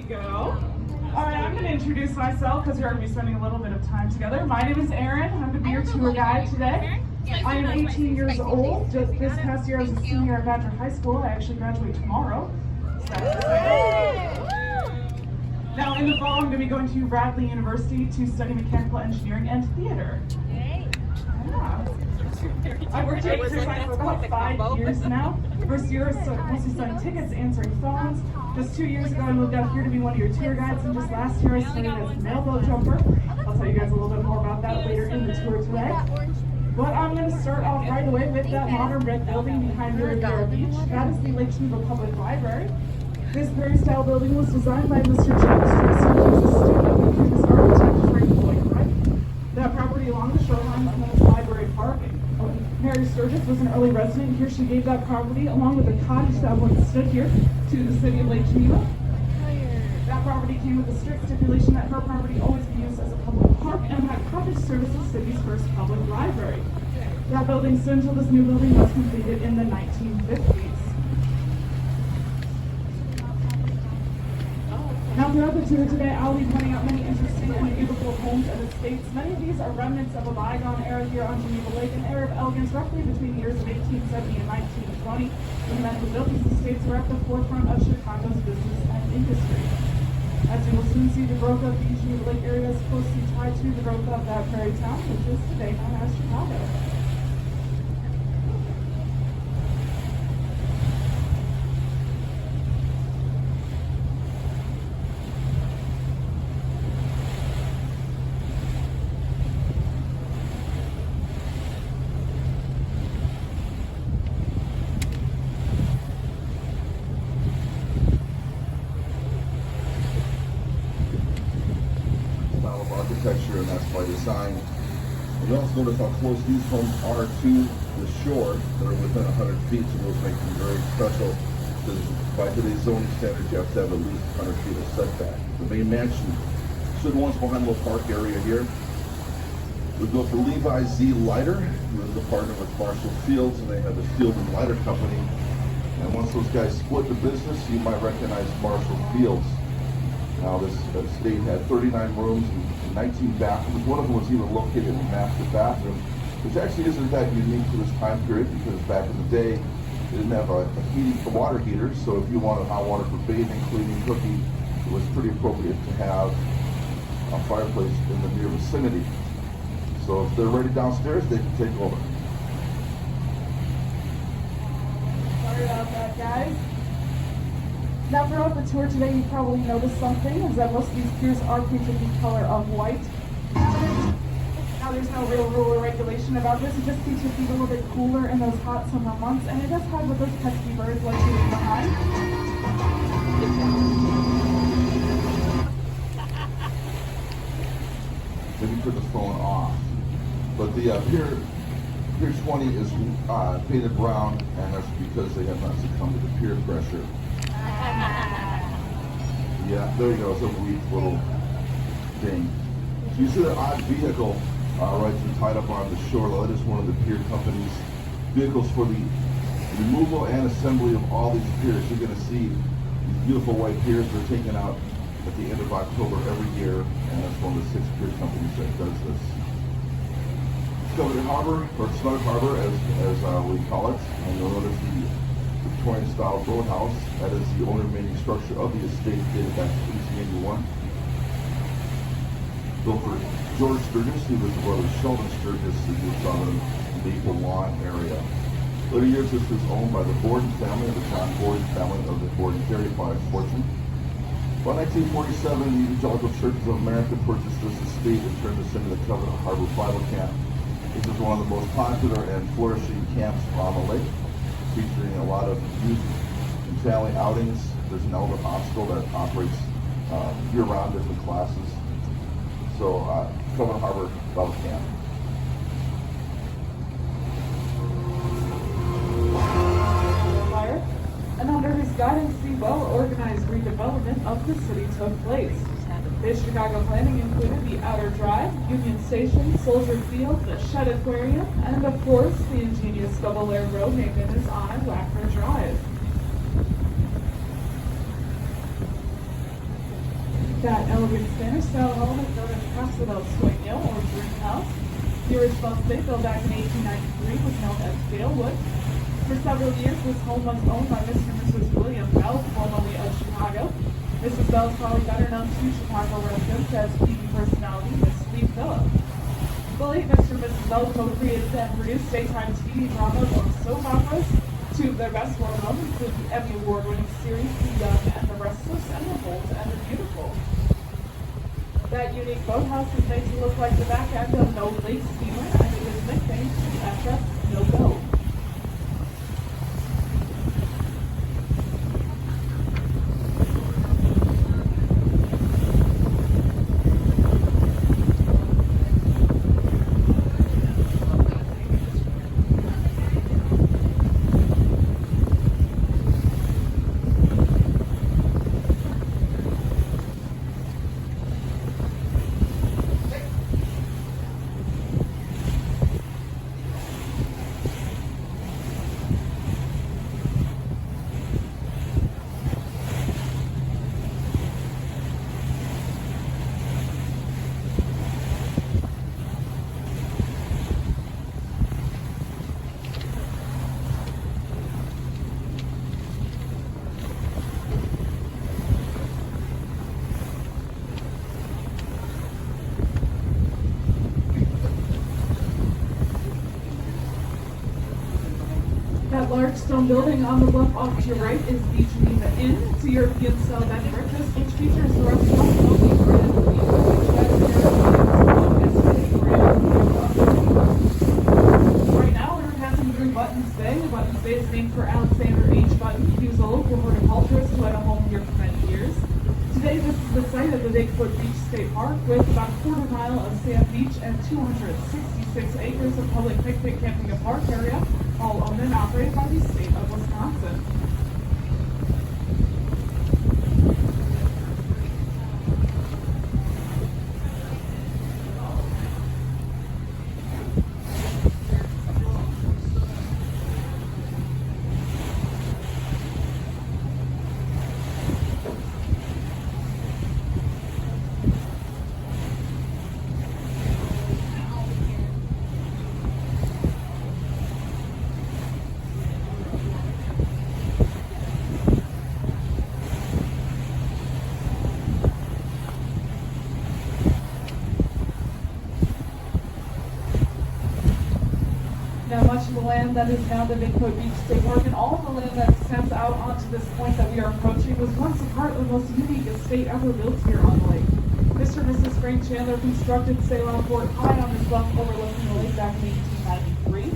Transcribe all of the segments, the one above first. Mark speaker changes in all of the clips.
Speaker 1: go. All right, I'm going to introduce myself because we're going to be spending a little bit of time together. My name is Erin. I'm going to be your tour guide today. I am 18 years old. Just this past year, I was a senior at Badger High School. I actually graduate tomorrow. So that's exciting. Now, in the fall, I'm going to be going to Radley University to study mechanical engineering and theater. Yeah. I've worked at Exercise for about 5 years now. First year, mostly selling tickets, answering phones. Just 2 years ago, I moved out here to be one of your tour guides, and just last year, I started as a mailboat jumper. I'll tell you guys a little bit more about that later in the tour today. But I'm going to start off right away with that modern red building behind the Riviera Beach. That is the Lake Geneva Public Library. This prairie-style building was designed by Mr. James Dresser, who was a student of the famous architect Frank Lloyd Wright. That property along the shoreline is known as Library Park. Mary Sturgis was an early resident here. She gave that property, along with a cottage that once stood here, to the city of Lake Geneva. That property came with a strict stipulation that her property always be used as a public park and had cottage service the city's first public library. That building stood until this new building was completed in the 1950s. Now throughout the tour today, I'll be pointing out many interesting and beautiful homes and estates. Many of these are remnants of a bygone era here on Geneva Lake, an era of elegance roughly between the years of 1870 and 1920, when the men who built these estates were at the forefront of Chicago's business and industry. As you will soon see, the growth of the Geneva Lake area is closely tied to the growth of that prairie town, which is today known as Chicago.
Speaker 2: Architecture, and that's by design. And you also notice how close these homes are to the shore. They're within 100 feet, so those make them very special. Because by today's zoning standards, you have to have at least 100 feet of setback. The main mansion stood once behind a little park area here. It was built for Levi Z. Leiter, who is a partner with Marshall Fields, and they have the Field and Leiter Company. And once those guys split the business, you might recognize Marshall Fields. Now, this estate had 39 rooms and 19 bathrooms. One of them was even located in the master bathroom, which actually isn't that unique to this time period, because back in the day, they didn't have a water heater, so if you wanted hot water for bathing, cleaning, cooking, it was pretty appropriate to have a fireplace in the near vicinity. So if they're ready downstairs, they can take over.
Speaker 1: Sorry about that, guys. Now throughout the tour today, you probably noticed something, is that most of these piers are painted the color of white. Now there's no real rule or regulation about this, it just keeps your feet a little bit cooler in those hot summer months, and it does hide what those pesky birds like to leave behind.
Speaker 2: Let me turn the phone off. But the Pier 20 is painted brown, and that's because they have not succumbed to the peer pressure. Yeah, there you go. It's a weak little thing. So you see that odd vehicle right tied up on the shore. That is one of the pier company's vehicles for the removal and assembly of all these piers. You're going to see these beautiful white piers. They're taken out at the end of October every year, and that's one of the 6 pier companies that does this. Discovery Harbor, or Snug Harbor, as we call it, and you'll notice the Victorian-style boathouse. That is the owner-making structure of the estate, dated back to 1881. Built for George Sturgis, who was the brother of Sheldon Sturgis, who lives on the Maple Lawn area. Later years, this was owned by the Borden family, the John Borden family of the Borden Dairy Products fortune. By 1947, the Evangelical Churches of America purchased this estate and turned this into the Covenant Harbor Bible Camp. This is one of the most popular and flourishing camps on the lake, featuring a lot of youth and family outings. There's an elder hostel that operates year-round different classes. So, Covenant Harbor Bible Camp.
Speaker 1: And under his guidance, the well-organized redevelopment of the city took place. His Chicago planning included the Outer Drive, Union Station, Soldier Field, the Shed Aquarium, and of course, the ingenious double-layered road named in his honor, Wagner Drive. elegant Spanish-style home known as Casa del Sueño or Dream House. The original estate, built back in 1893, was known as Dalewood. For several years, this home was owned by Mr. and Mrs. William Bell, formerly of Chicago. Mrs. Bell is probably better known to Chicago residents as TV personality Miss Lee Phillips. The late Mr. and Mrs. Bell co-created and produced daytime TV dramas or soap operas. Two of their best well-known include the Emmy Award-winning series The Young and the Restless and The Bold and the Beautiful. That unique boathouse is made to look like the back end of an old lake steamer, and it is nicknamed the SS No Go. That large stone building on the bluff off to your right is the Geneva Inn. It's a European-style bed and breakfast, which features the restaurant lobby, bread, right now, we're passing through Buttons Bay. Buttons Bay is named for Alexander H. Button. He was a local horticulturist who had a home here for many years. Today, this is the site of the Bigfoot Beach State Park with about a quarter mile of sand beach and 266 acres of public picnic, camping, and park area, all owned and operated by the state of Wisconsin. Now, much of the land that is now the Bigfoot Beach State Park and all of the land that extends out onto this point that we are approaching was once a part of the most unique estate ever built here on the lake. Mr. and Mrs. Frank Chandler constructed Ceylon Fort high on this bluff overlooking the lake back in 1893.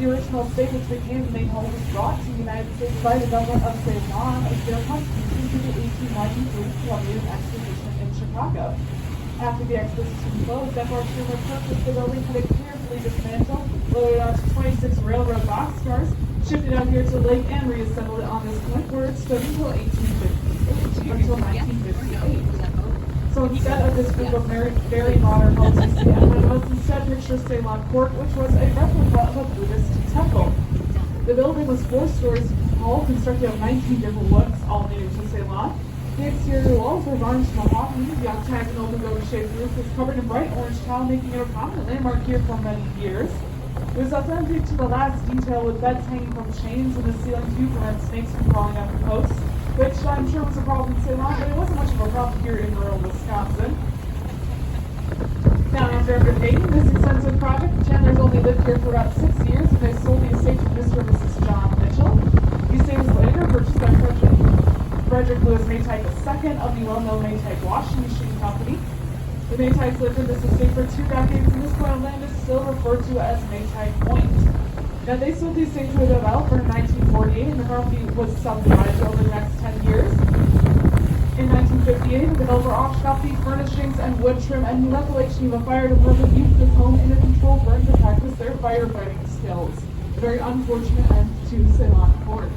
Speaker 1: The original estate, which became the main home, was brought to the United States by the government of Ceylon as their contribution to the 1893 Columbian Exposition in Chicago. After the exposition closed, Edwardson repurposed the building, had it carefully dismantled, loaded onto 26 railroad boxcars, shipped it out here to the lake, and reassembled it on this point where it stood until 1958. So instead of this group of very modern homes, you see Edward instead picture Ceylon Court, which was a replica of a Buddhist temple. The building was 4 stories tall, constructed of 19 different woods, all native to Ceylon. The exterior walls were varnished mahogany. The octagonal pagoda-shaped roof was covered in bright orange tile, making it a prominent landmark here for many years. It was authentic to the last detail, with beds hanging from chains in the ceiling to prevent snakes from crawling up the posts, which I'm sure was a problem in Ceylon, but it wasn't much of a problem here in rural Wisconsin. Now, after undertaking this extensive project, the Chandlers only lived here for about 6 years, and they sold the estate to Mr. and Mrs. John Mitchell. The estate was later purchased by Frederick Lewis Maytike II of the well-known Maytike Washing Machine Company. The Maytikes lived in this estate for 2 decades, and this point of land is still referred to as Maytike Point. Now, they sold the estate to a developer in 1948, and the property was subdivided over the next 10 years. In 1958, the developer auctioned off the furnishings and wood trim, and he let the Lake Geneva Fire Department use this home in a controlled burn to practice their firefighting skills. A very unfortunate end to Ceylon Court.